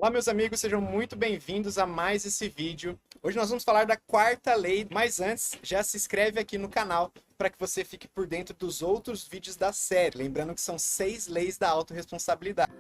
Olá, meus amigos, sejam muito bem-vindos a mais esse vídeo. Hoje nós vamos falar da quarta lei, mas antes, já se inscreve aqui no canal para que você fique por dentro dos outros vídeos da série. Lembrando que são 6 leis da autorresponsabilidade.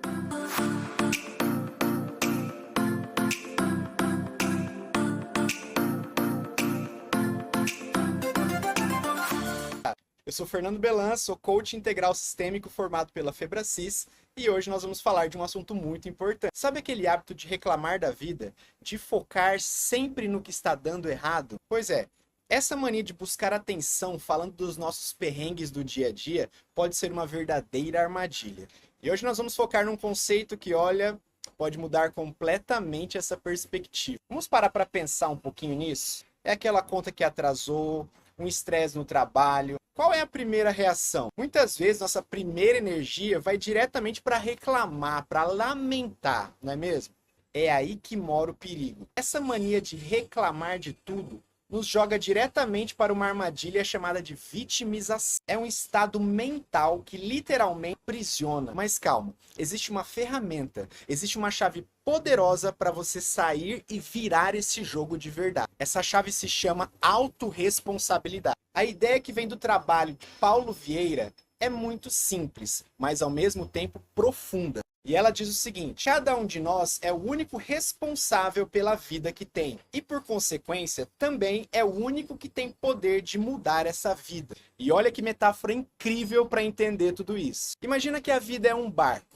Eu sou Fernando Belan, sou coach integral sistêmico formado pela Febracis e hoje nós vamos falar de um assunto muito importante. Sabe aquele hábito de reclamar da vida, de focar sempre no que está dando errado? Pois é, essa mania de buscar atenção falando dos nossos perrengues do dia a dia pode ser uma verdadeira armadilha. E hoje nós vamos focar num conceito que, olha, pode mudar completamente essa perspectiva. Vamos parar para pensar um pouquinho nisso? É aquela conta que atrasou, um estresse no trabalho. Qual é a primeira reação? Muitas vezes nossa primeira energia vai diretamente para reclamar, para lamentar, não é mesmo? É aí que mora o perigo. Essa mania de reclamar de tudo nos joga diretamente para uma armadilha chamada de vitimização. É um estado mental que literalmente aprisiona. Mas calma, existe uma ferramenta, existe uma chave poderosa para você sair e virar esse jogo de verdade. Essa chave se chama autorresponsabilidade. A ideia que vem do trabalho de Paulo Vieira é muito simples, mas ao mesmo tempo profunda. E ela diz o seguinte: cada um de nós é o único responsável pela vida que tem. E por consequência, também é o único que tem poder de mudar essa vida. E olha que metáfora incrível para entender tudo isso. Imagina que a vida é um barco.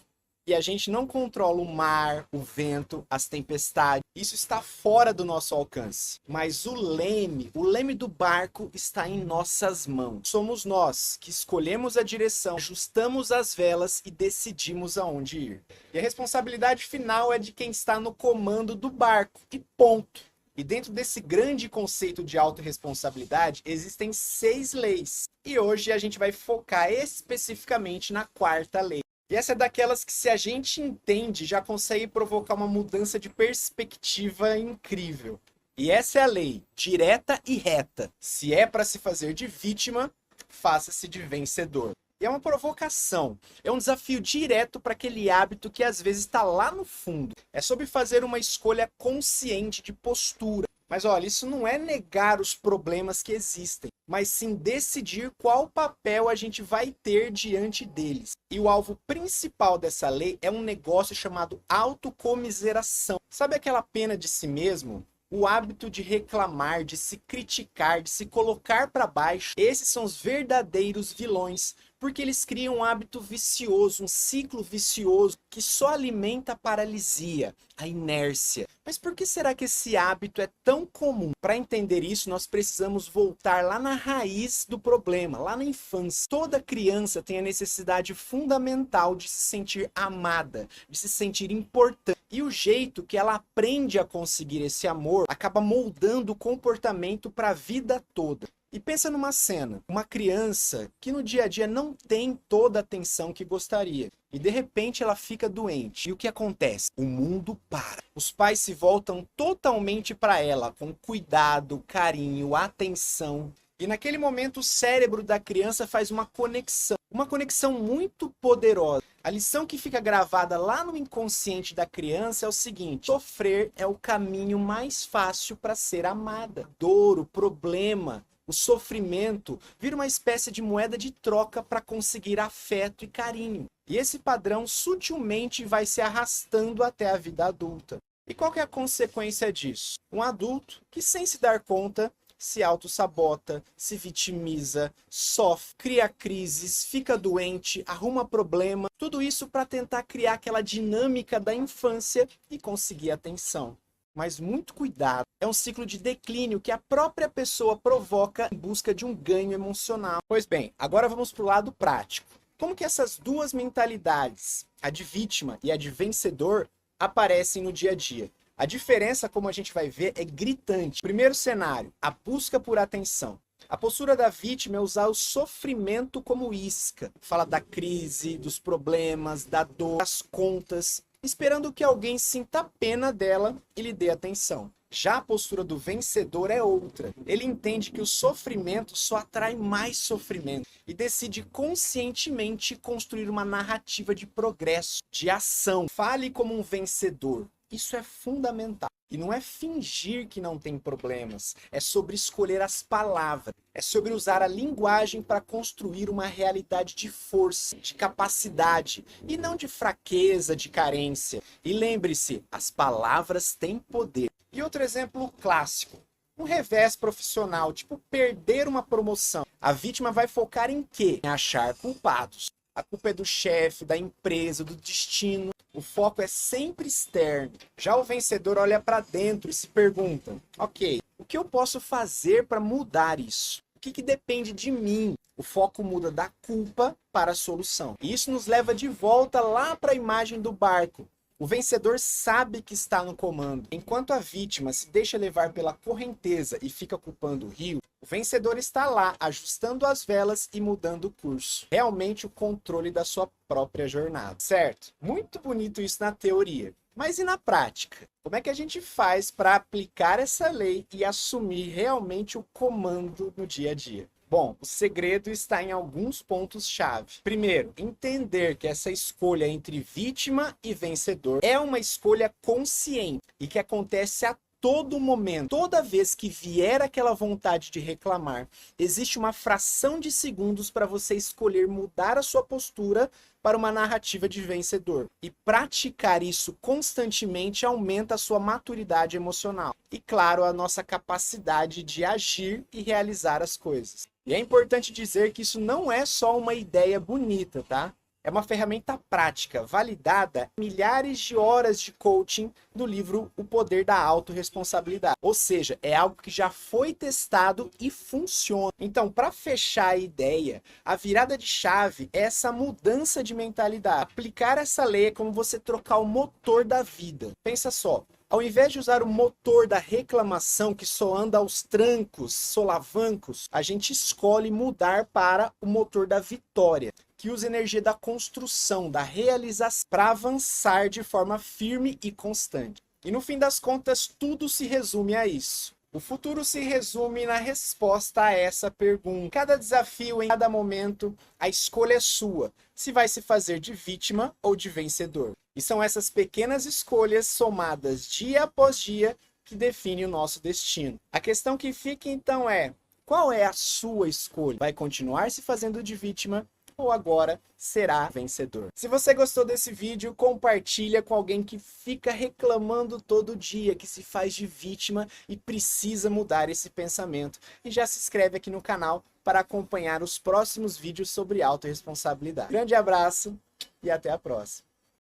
E a gente não controla o mar, o vento, as tempestades. Isso está fora do nosso alcance. Mas o leme do barco está em nossas mãos. Somos nós que escolhemos a direção, ajustamos as velas e decidimos aonde ir. E a responsabilidade final é de quem está no comando do barco. E ponto. E dentro desse grande conceito de autorresponsabilidade, existem 6 leis. E hoje a gente vai focar especificamente na quarta lei. E essa é daquelas que, se a gente entende, já consegue provocar uma mudança de perspectiva incrível. E essa é a lei, direta e reta. Se é para se fazer de vítima, faça-se de vencedor. E é uma provocação, é um desafio direto para aquele hábito que às vezes está lá no fundo. É sobre fazer uma escolha consciente de postura. Mas olha, isso não é negar os problemas que existem, mas sim decidir qual papel a gente vai ter diante deles. E o alvo principal dessa lei é um negócio chamado autocomiseração. Sabe aquela pena de si mesmo? O hábito de reclamar, de se criticar, de se colocar para baixo. Esses são os verdadeiros vilões, porque eles criam um hábito vicioso, um ciclo vicioso que só alimenta a paralisia, a inércia. Mas por que será que esse hábito é tão comum? Para entender isso, nós precisamos voltar lá na raiz do problema, lá na infância. Toda criança tem a necessidade fundamental de se sentir amada, de se sentir importante. E o jeito que ela aprende a conseguir esse amor acaba moldando o comportamento para a vida toda. E pensa numa cena, uma criança que no dia a dia não tem toda a atenção que gostaria. E de repente ela fica doente. E o que acontece? O mundo para. Os pais se voltam totalmente para ela, com cuidado, carinho, atenção. E naquele momento o cérebro da criança faz uma conexão muito poderosa. A lição que fica gravada lá no inconsciente da criança é o seguinte: sofrer é o caminho mais fácil para ser amada. Dor, o problema, o sofrimento vira uma espécie de moeda de troca para conseguir afeto e carinho. E esse padrão sutilmente vai se arrastando até a vida adulta. E qual que é a consequência disso? Um adulto que, sem se dar conta, se autossabota, se vitimiza, sofre, cria crises, fica doente, arruma problema. Tudo isso para tentar criar aquela dinâmica da infância e conseguir atenção. Mas muito cuidado, é um ciclo de declínio que a própria pessoa provoca em busca de um ganho emocional. Pois bem, agora vamos para o lado prático. Como que essas duas mentalidades, a de vítima e a de vencedor, aparecem no dia a dia? A diferença, como a gente vai ver, é gritante. Primeiro cenário, a busca por atenção. A postura da vítima é usar o sofrimento como isca. Fala da crise, dos problemas, da dor, das contas, esperando que alguém sinta pena dela e lhe dê atenção. Já a postura do vencedor é outra. Ele entende que o sofrimento só atrai mais sofrimento e decide conscientemente construir uma narrativa de progresso, de ação. Fale como um vencedor. Isso é fundamental. E não é fingir que não tem problemas, é sobre escolher as palavras, é sobre usar a linguagem para construir uma realidade de força, de capacidade, e não de fraqueza, de carência. E lembre-se, as palavras têm poder. E outro exemplo clássico. Um revés profissional, tipo perder uma promoção. A vítima vai focar em quê? Em achar culpados. A culpa é do chefe, da empresa, do destino. O foco é sempre externo. Já o vencedor olha para dentro e se pergunta: ok, o que eu posso fazer para mudar isso? O que depende de mim? O foco muda da culpa para a solução. E isso nos leva de volta lá para a imagem do barco. O vencedor sabe que está no comando. Enquanto a vítima se deixa levar pela correnteza e fica culpando o rio, o vencedor está lá, ajustando as velas e mudando o curso. Realmente o controle da sua própria jornada. Certo? Muito bonito isso na teoria. Mas e na prática? Como é que a gente faz para aplicar essa lei e assumir realmente o comando no dia a dia? Bom, o segredo está em alguns pontos-chave. Primeiro, entender que essa escolha entre vítima e vencedor é uma escolha consciente e que acontece a todo momento. Toda vez que vier aquela vontade de reclamar, existe uma fração de segundos para você escolher mudar a sua postura para uma narrativa de vencedor. E praticar isso constantemente aumenta a sua maturidade emocional. E, claro, a nossa capacidade de agir e realizar as coisas. E é importante dizer que isso não é só uma ideia bonita, tá? É uma ferramenta prática, validada milhares de horas de coaching do livro O Poder da Autorresponsabilidade. Ou seja, é algo que já foi testado e funciona. Então, para fechar a ideia, a virada de chave é essa mudança de mentalidade. Aplicar essa lei é como você trocar o motor da vida. Pensa só. Ao invés de usar o motor da reclamação que só anda aos trancos, solavancos, a gente escolhe mudar para o motor da vitória, que usa energia da construção, da realização, para avançar de forma firme e constante. E no fim das contas, tudo se resume a isso. O futuro se resume na resposta a essa pergunta. Em cada desafio, em cada momento, a escolha é sua, se vai se fazer de vítima ou de vencedor. E são essas pequenas escolhas somadas dia após dia que definem o nosso destino. A questão que fica então é: qual é a sua escolha? Vai continuar se fazendo de vítima ou agora será vencedor? Se você gostou desse vídeo, compartilha com alguém que fica reclamando todo dia, que se faz de vítima e precisa mudar esse pensamento. E já se inscreve aqui no canal para acompanhar os próximos vídeos sobre autorresponsabilidade. Grande abraço e até a próxima.